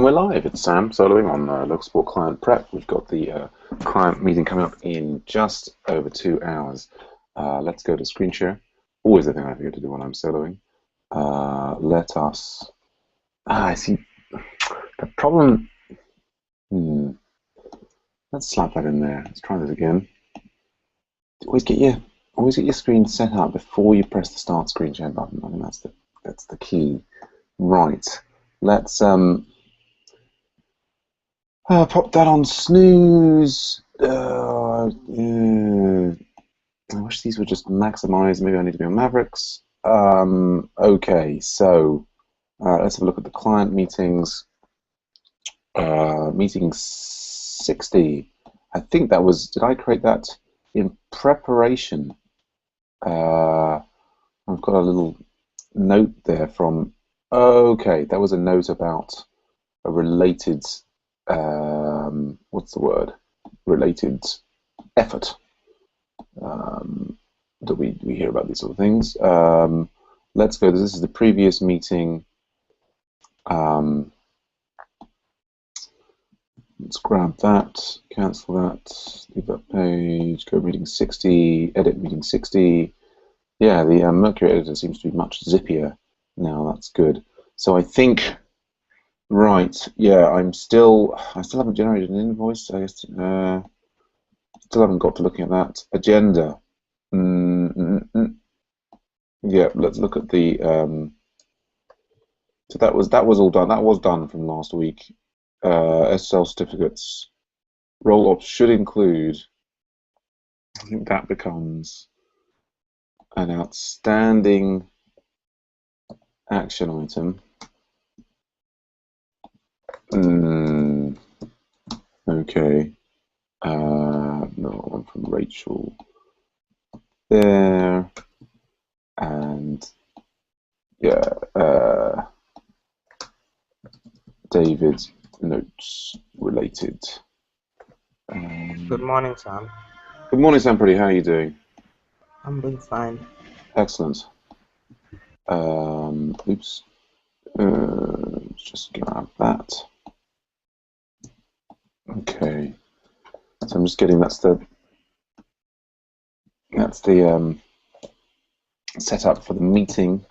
And we're live. It's Sam soloing on LocalSupport Client Prep. We've got the client meeting coming up in just over 2 hours. Let's go to screen share. Always the thing I forget to do when I'm soloing. Let us... I see. The problem... Let's slap that in there. Let's try this again. Always get your screen set up before you press the start screen share button. I think that's the key. Right. Let's pop that on snooze. I wish these were just maximized. Maybe I need to be on Mavericks. Okay, so let's have a look at the client meetings. Meeting 60. I think that was. Did I create that in preparation? I've got a little note there from. Okay, that was a note about a related. What's the word? Related effort. That we hear about these sort of things. Let's go. This is the previous meeting. Let's grab that, cancel that, leave that page, go meeting 60, edit meeting 60. Yeah, the Mercury editor seems to be much zippier now. That's good. So I think, right, yeah, I still haven't generated an invoice. I guess still haven't got to looking at that agenda. Yeah, let's look at the. So that was all done. That was done from last week. SSL certificates. Roll ops should include. I think that becomes an outstanding action item. Okay. No, one from Rachel there, and yeah, David's notes related. Good morning, Sam. Good morning, Sam. Pretty. How are you doing? I'm doing fine. Excellent. Oops. Just grab that. Okay. So I'm just getting that's the setup for the meeting.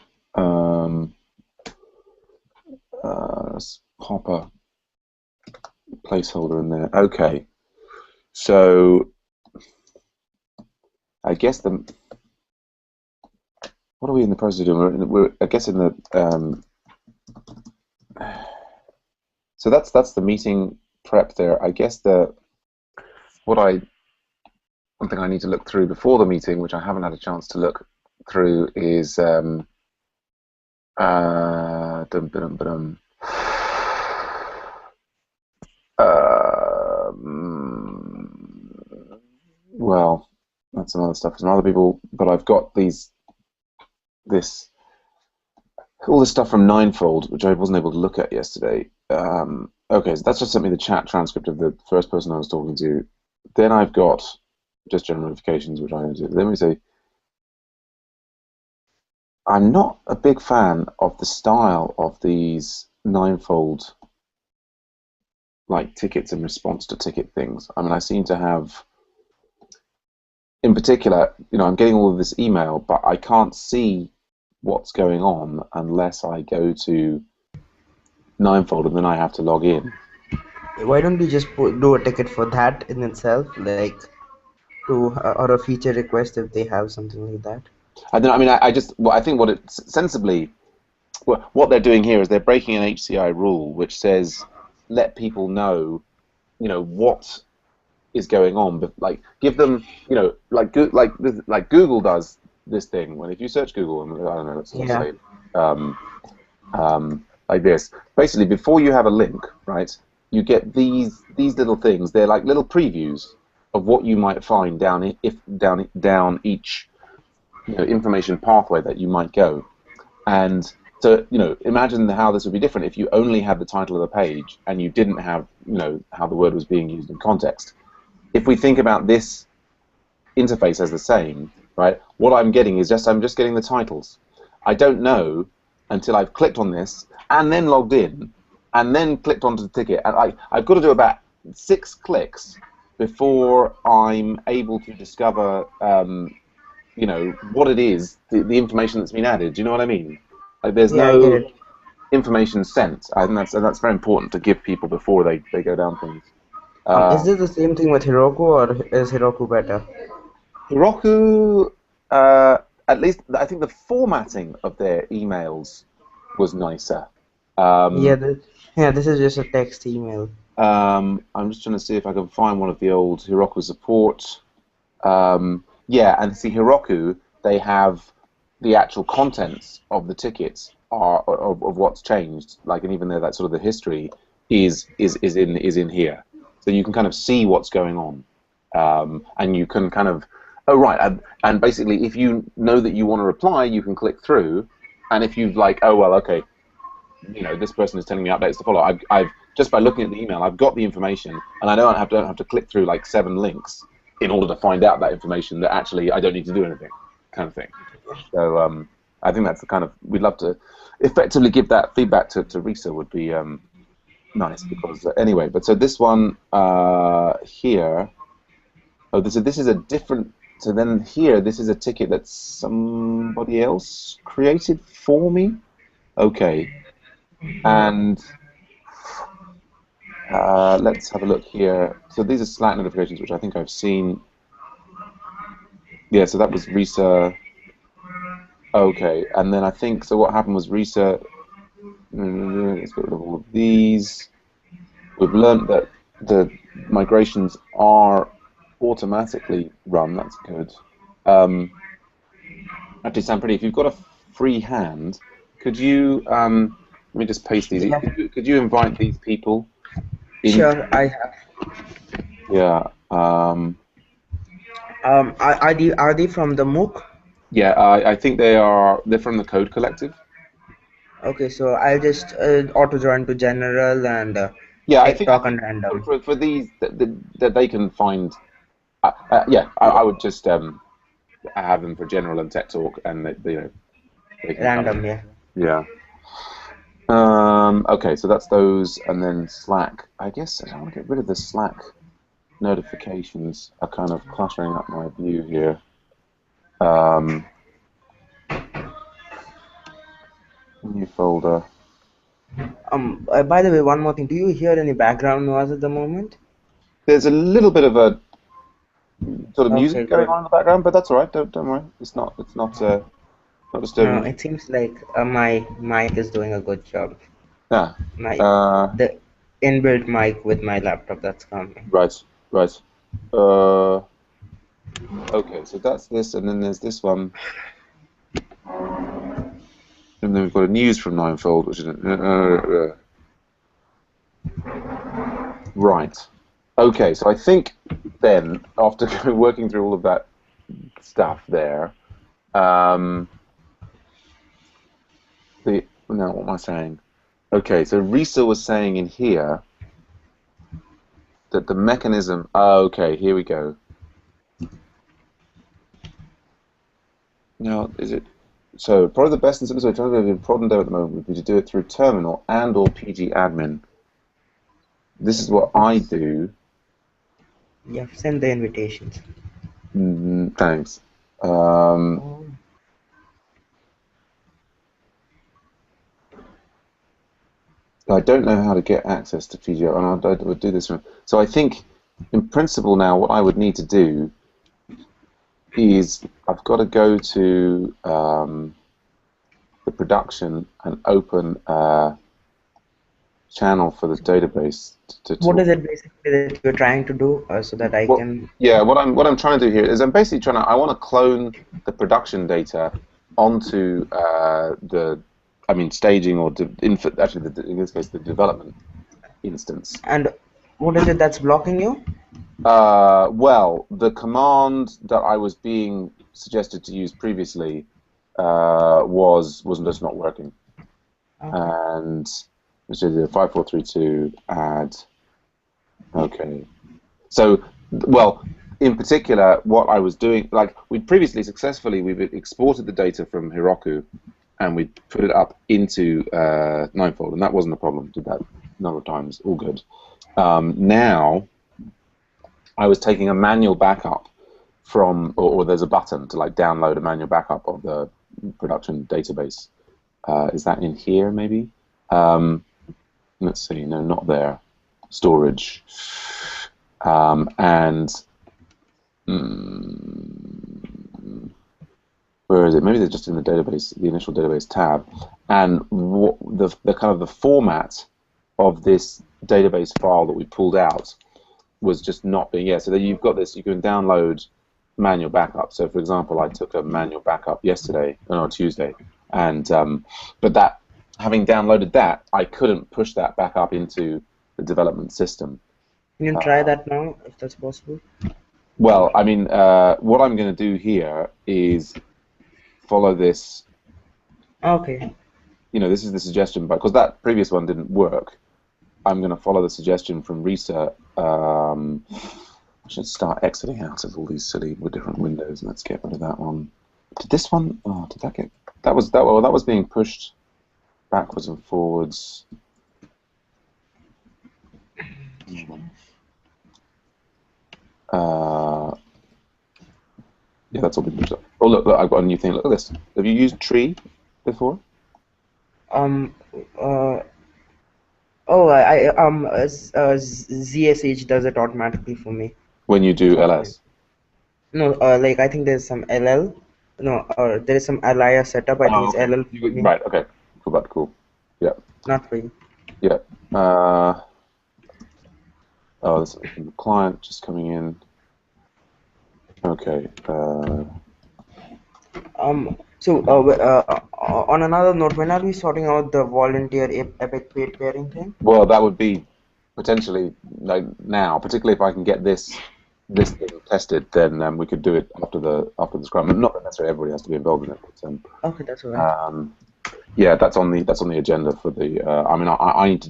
Let's pop a placeholder in there. Okay. So I guess what are we in the process of doing? We're I guess in the so that's the meeting prep there. I guess one thing I need to look through before the meeting, which I haven't had a chance to look through, is well, that's some other stuff from other people, but I've got all this stuff from Ninefold, which I wasn't able to look at yesterday. Okay, so that's just sent me the chat transcript of the first person I was talking to. Then I've got just general notifications, which I do. Let me say, I'm not a big fan of the style of these Ninefold like tickets and response to ticket things. I mean, I seem to have, in particular, I'm getting all of this email, but I can't see what's going on unless I go to Ninefold and then I have to log in. Why don't you just do a ticket for that in itself, like or a feature request if they have something like that? I think what they're doing here is they're breaking an HCI rule which says let people know, what is going on, but like give them, like Google does this thing when if you search Google, and I don't know, let's say like this. Basically, before you have a link, right, you get these little things. They're like little previews of what you might find down each information pathway that you might go. And so imagine how this would be different if you only had the title of the page and you didn't have how the word was being used in context. If we think about this interface as the same, right, what I'm getting is I'm just getting the titles. I don't know until I've clicked on this and then logged in and then clicked onto the ticket. And I've got to do about 6 clicks before I'm able to discover, you know, what it is, the information that's been added. Do you know what I mean? Like, there's Yeah, I get no it. information sent. I think that's very important to give people before they go down things. Is this the same thing with Heroku, or is Heroku better? Heroku, at least I think the formatting of their emails was nicer. Yeah, Um, this is just a text email. I'm just trying to see if I can find one of the old Heroku support. Yeah, and see, Heroku, they have the actual contents of the tickets are of what's changed. Like, and even though that sort of the history is in here, so you can kind of see what's going on, and you can kind of, oh right, and basically, if you know that you want to reply, you can click through, and if you've like, oh well, okay, you know, this person is telling me updates to follow. I've just by looking at the email, I've got the information, and I don't have to click through like 7 links in order to find out that information. That actually I don't need to do anything, kind of thing. So I think that's the kind of, we'd love to effectively give that feedback to Risa would be nice, because anyway. But so this one here, oh, this is a different. So then here, this is a ticket that somebody else created for me. Okay. And let's have a look here. So these are Slack notifications, which I think I've seen. Yeah, so that was Risa. Okay, and then I think, so what happened was Risa, let's get rid of all of these. We've learned that the migrations are automatically run. That's good. Actually, Sam, if you've got a free hand, could you, let me just paste these. Yeah, Could you invite these people in? sure, I have. Yeah. Are they from the MOOC? Yeah, I think they're from the Code Collective. Okay, so I'll just auto join to general and Yeah, I TikTok and think random. for these that they can find. Yeah, I would just have them for general and tech talk, and you know, they can kind of, Random, yeah. yeah. Okay, so that's those, and then Slack. I guess I want to get rid of the Slack notifications. Are kind of cluttering up my view here. New folder. By the way, one more thing. Do you hear any background noise at the moment? There's a little bit of a sort of Okay, music going good. on in the background, but that's all right. Don't worry. Not No, disturbing. it seems like my mic is doing a good job. Yeah. My Uh, the inbuilt mic with my laptop that's coming. right. Right. Uh, okay. So that's this, and then there's this one, and then we've got a news from Ninefold, which is right. Okay. So I think then after working through all of that stuff there, um, now what am I saying? Okay. So Risa was saying in here that the mechanism. Oh, okay. Here we go. Now, is it so? Probably the best and simplest way to do the problem there at the moment would be to do it through terminal and or PG admin. This is what I do. Yeah, send the invitations. Thanks. Oh. I don't know how to get access to PG, and I would do this. So I think, in principle, now what I would need to do is I've got to go to the production and open a channel for the database to What talk. is it basically that you're trying to do so that I Well, can? yeah, what I'm trying to do here is I'm basically I want to clone the production data onto I mean staging or actually in this case the development instance. And what is it that's blocking you? Well, the command that I was being suggested to use previously wasn't just not working, Okay. and which is 5432 add. Okay. So, well, in particular, what I was doing, like we'd previously successfully, we've exported the data from Heroku, and we put it up into Ninefold, and that wasn't a problem. Did that a number of times, all good. Now, I was taking a manual backup from, or there's a button to like download a manual backup of the production database. Is that in here, maybe? Let's see. No, not there. Storage. Where is it? Maybe they're just in the database, the initial database tab. And the kind of the format of this database file that we pulled out was just not being, so then you've got this, you can download manual backup. So for example, I took a manual backup yesterday, no, Tuesday, and but that, having downloaded that, I couldn't push that back up into the development system. Can you try that now, if that's possible? Well, I mean, what I'm going to do here is follow this. Okay. You know, this is the suggestion, because that previous one didn't work. I'm going to follow the suggestion from Risa. I should start exiting out of all these silly different windows, and let's get rid of that one. Did this one? Oh, did that get? That was that. Well, that was being pushed backwards and forwards. Yeah, that's all been pushed up. Oh, look, I've got a new thing. Look at this. Have you used Tree before? ZSH does it automatically for me. When you do LS? No, like I think there's some LL. No, there is some Alaya setup. I think it's LL for me. Right, okay. Cool. Yeah. Not for you. Yeah. This is the client just coming in. Okay. On another note, when are we sorting out the volunteer epic paid pairing thing? Well, that would be potentially like now, particularly if I can get this thing tested, then we could do it after the scrum. Not that necessarily everybody has to be involved in it. But, okay, that's all right. Yeah, that's on the agenda for the. I mean, I need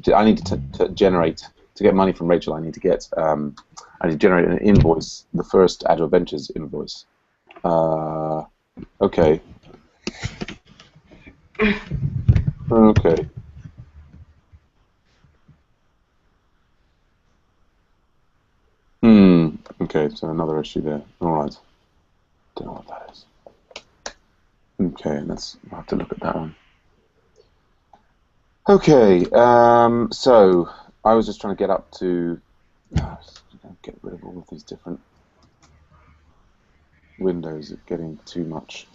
to generate, to get money from Rachel. I need to generate an invoice, the first Agile Ventures invoice. Okay. Okay. Okay, so another issue there. All right. Don't know what that is. Okay, I'll have to look at that one. Okay, so I was just trying to get up to get rid of all of these different windows. It's getting too much.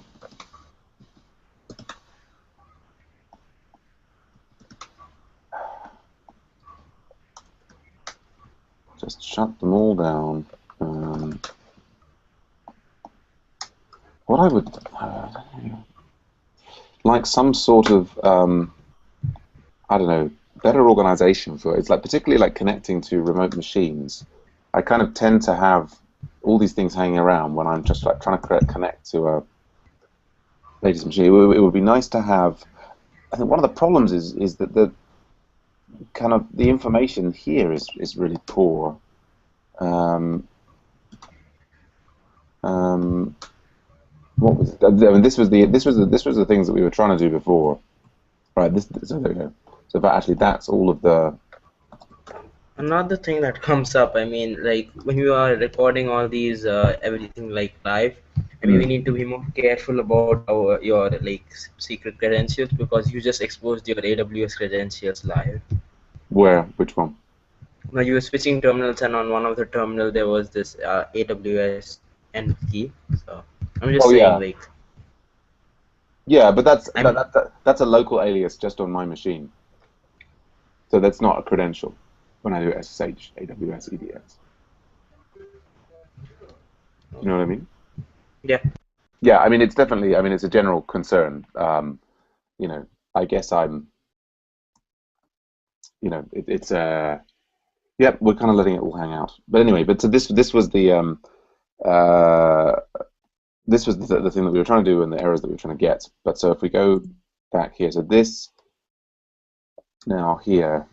Just shut them all down. What I would like some sort of I don't know, better organization for it. It's like particularly like connecting to remote machines. I kind of tend to have all these things hanging around when I'm just like trying to connect to a latest machine. It would be nice to have. I think one of the problems is that the kind of the information here is really poor. What was it? I mean, this was the things that we were trying to do before, right? So there we go. So actually, that's all of the. Another thing that comes up, I mean, like when you are recording all these everything like live, I mean, we need to be more careful about your like secret credentials, because you just exposed your AWS credentials live. Where? Which one? Now you were switching terminals, and on one of the terminal there was this AWS end key. So I'm just saying, like. Yeah, but that's a local alias just on my machine. So that's not a credential when I do SSH, AWS, EDS. You know what I mean? Yeah. Yeah, I mean, it's definitely, I mean, it's a general concern. You know, I guess I'm, you know, it's yeah, we're kind of letting it all hang out. But anyway, so this was the this was the thing that we were trying to do and the errors that we were trying to get. But so if we go back here, so this now here,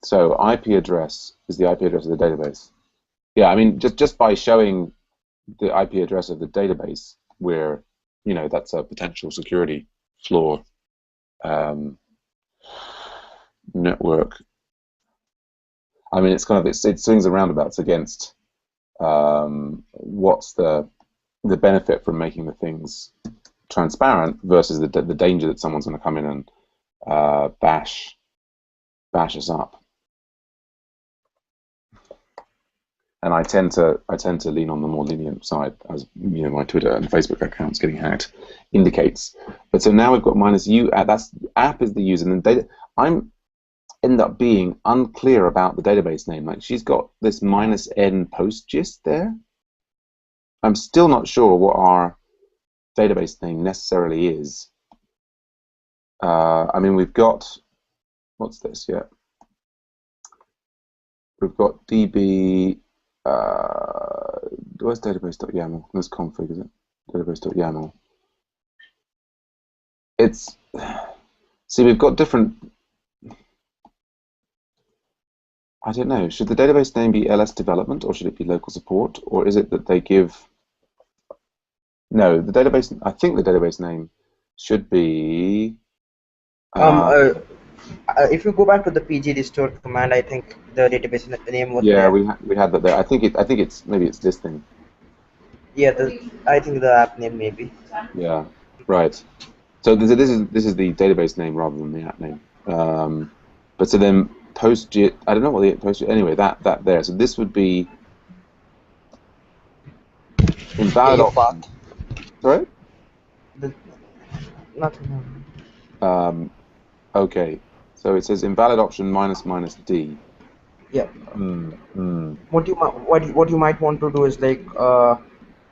so IP address is the IP address of the database. Yeah, I mean, just by showing the IP address of the database, where, you know, that's a potential security floor network. I mean, it's kind of it swings and roundabouts against what's the benefit from making the things transparent versus the danger that someone's going to come in and bash us up. And I tend to lean on the more lenient side, as you know, my Twitter and Facebook accounts getting hacked indicates. But so now we've got -u. That's app is the user, and then data. I'm end up being unclear about the database name. Like she's got this -n postgist there. I'm still not sure what our database name necessarily is. I mean, we've got what's this? Yeah, we've got db. Where's database.yaml? This config, is it? Database.yaml. It's see, we've got different. I don't know. Should the database name be ls development or should it be local support, or is it that they give? No, the database. I think the database name should be. If you go back to the pg restore command, I think the database name was Yeah, there. we had that there. I think it's maybe it's this thing. Yeah, I think the app name maybe. Yeah, right. So this is the database name rather than the app name. But so then postgit. I don't know what the postgit. Anyway, that there. So this would be invalid Yeah, option. Sorry. Nothing. Okay. So it says invalid option -d. Yeah. What you might want to do is like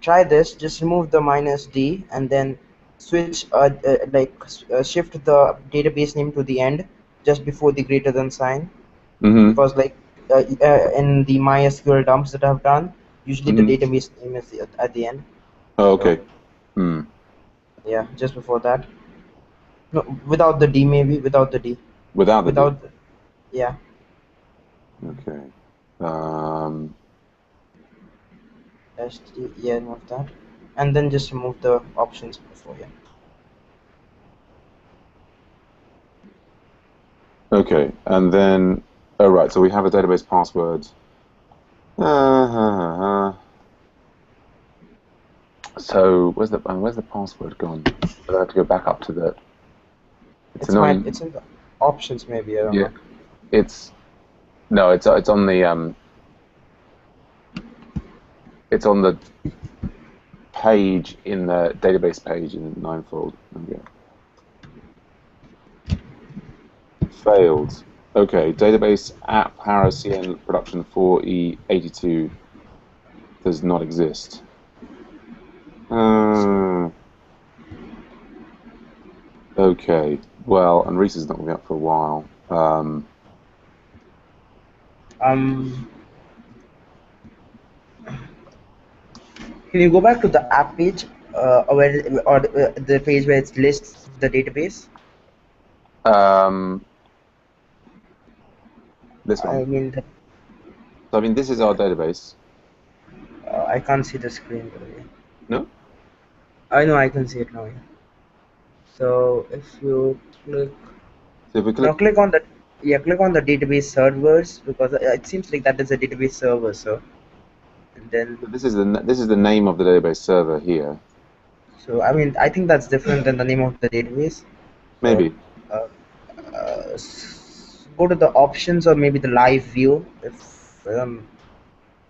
try this. Just remove the -d and then switch shift the database name to the end just before the greater than sign. Because like in the MySQL dumps that I've done, usually the database name is at the end. Oh, okay. So, yeah, just before that. No, without the D maybe. Without the D. Without the D. Yeah. Okay. Yeah, remove that, and then just remove the options before. Yeah. Okay, and then right. So we have a database password. So where's the password gone? I have to go back up to the. It's annoying. It's in the options maybe. I don't know. It's on the it's on the page in the database page in Ninefold. Okay. Failed. Okay, database app Haro CN production 4E82 does not exist. Okay, well, and Reese is not going to be up for a while. Can you go back to the app page, or the page where it lists the database? This one. I mean, this is our database. I can't see the screen. No? I know, I can see it now. Yeah. So if you click, so if we click now click on the click on the database servers, because it seems like that is a database server. So and then this is the name of the database server here. So I mean, I think that's different than the name of the database. Maybe. Go to the options or maybe the live view. If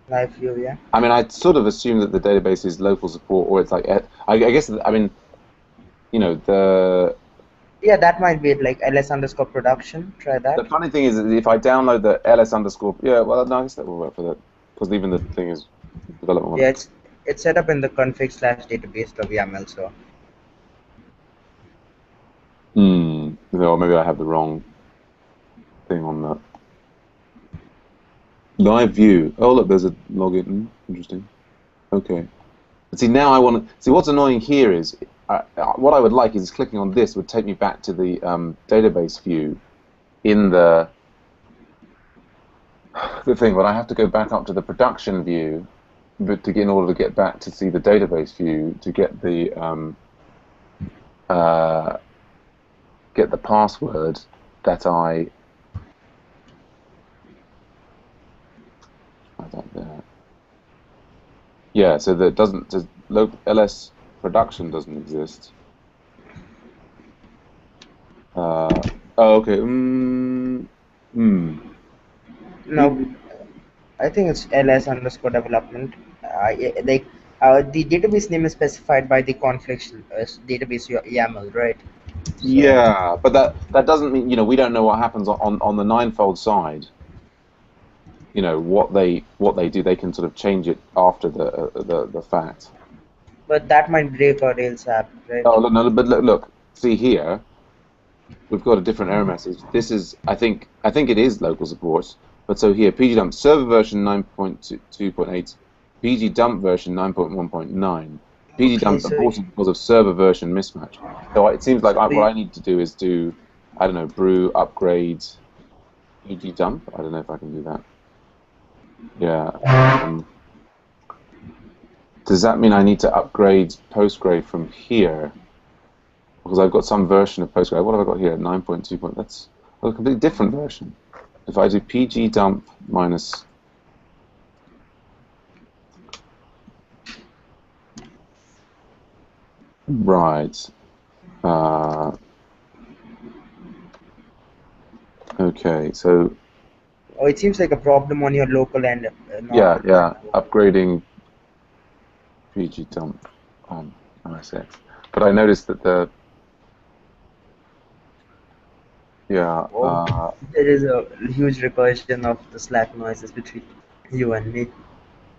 live view, yeah. I mean, I sort of assume that the database is local support, or it's like I guess. I mean, you know, the. Yeah, that might be it, like ls_production. Try that. The funny thing is, if I download the ls_, yeah, well, no, I guess that will work for that, because even the thing is development. Yeah, it's set up in the config/database.yaml. So. No, maybe I have the wrong thing on that. Live view. Oh, look, there's a login. Interesting. Okay. But see, now I want to see what's annoying here is what I would like is clicking on this would take me back to the database view in the thing, but I have to go back up to the production view, but in order to get back to see the database view to get the get the password that I don't know. Yeah, so that doesn't ls production doesn't exist. Oh, okay. No, I think it's ls underscore development. Like the database name is specified by the conflict database YAML, right? So, Yeah, but that doesn't mean, we don't know what happens on the ninefold side. What they do. They can sort of change it after the fact. but that might break our Rails app, right? Oh, look, no, but look, see here, we've got a different error message. This is, I think it is local support. But so here, pgdump server version 9.2.8, pgdump version 9.1.9, Okay, pgdump so aborted because of server version mismatch. So it seems like what I need to do is do, I don't know, brew upgrade pgdump. I don't know if I can do that. Yeah. Does that mean I need to upgrade Postgre from here? Because I've got some version of Postgre. What have I got here? 9.2. That's a completely different version. If I do pgdump minus... Right. Okay, so... oh, it seems like a problem on your local end, not Yeah, with my yeah. Upgrading pgdump on OSX. But I noticed that Yeah, oh, there is a huge recursion of the Slack noises between you and me.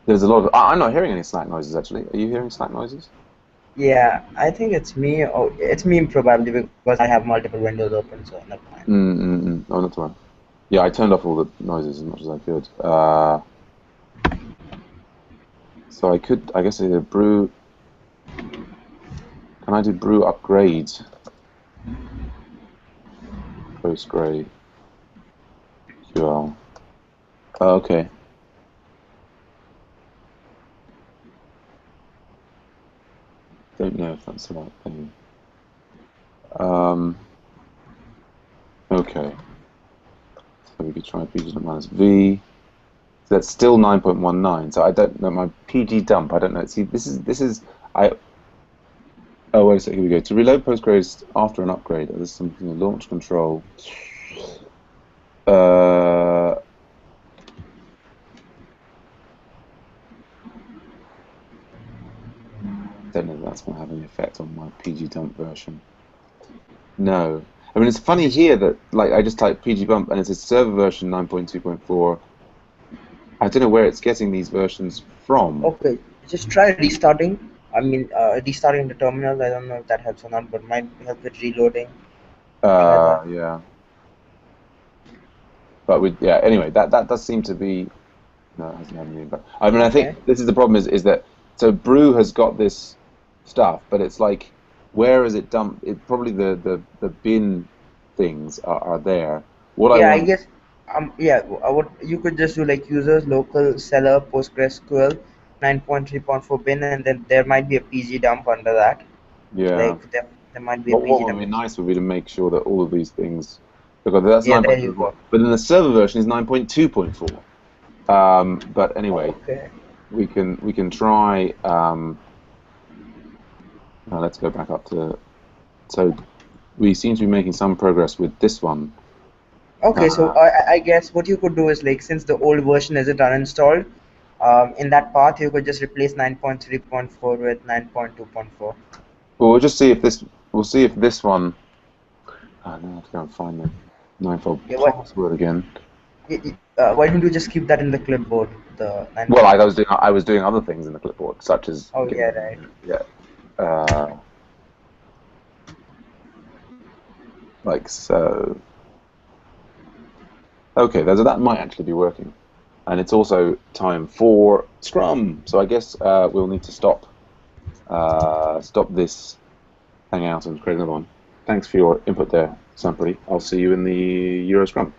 there's a lot of... I'm not hearing any Slack noises, actually. Are you hearing Slack noises? Yeah, I think it's me. Oh, it's me probably because I have multiple windows open, so never mind. Oh, not to worry. Yeah, I turned off all the noises as much as I could. So I guess either brew... Can I do brew upgrade? Postgre QL. Oh, okay. Don't know if that's the right thing. Okay. So we could try pg minus v. So that's still 9.19. So I don't know my pg dump. I don't know. See, this is I. Oh, wait a second. Here we go. To reload Postgres after an upgrade, there's something launch control. Uh, don't know if that's going to have any effect on my pg dump version. No. I mean, it's funny here that, like, I just type pg bump and it says server version 9.2.4. I don't know where it's getting these versions from. Okay, just try restarting. I mean, restarting the terminal. I don't know if that helps or not, but might help with reloading. Try that. Yeah. But yeah. Anyway, that does seem to be... No, it hasn't had any impact. I mean, I Okay. think this is the problem is that so Brew has got this stuff, but it's like, where is it dumped? It probably the bin things are there. What I Yeah, I want... guess. Yeah. What you could just do like users local seller PostgreSQL 9.3.4 bin, and then there might be a PG dump under that. Yeah. Like there might be a What PG would dump. be nice would be to make sure that all of these things, because that's Yeah, there you 9.2.4, go. but then the server version is 9.2.4. But anyway, Okay. we can try. Now let's go back up to... So we seem to be making some progress with this one. Okay, so Uh, I guess what you could do is like since the old version isn't uninstalled, in that path you could just replace 9.3.4 with 9.2.4. well, we'll just see if this. We'll see if this one. Oh, no, I have to go and find the ninefold Yeah, password again. why don't you just keep that in the clipboard, the Well, 9.2? I was doing other things in the clipboard, such as Oh yeah, getting... right. Yeah. Uh, like so. Okay, that might actually be working, and it's also time for Scrum. So I guess we'll need to stop this hangout and create another one. Thanks for your input there, Sampari. I'll see you in the Euro Scrum.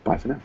Bye for now.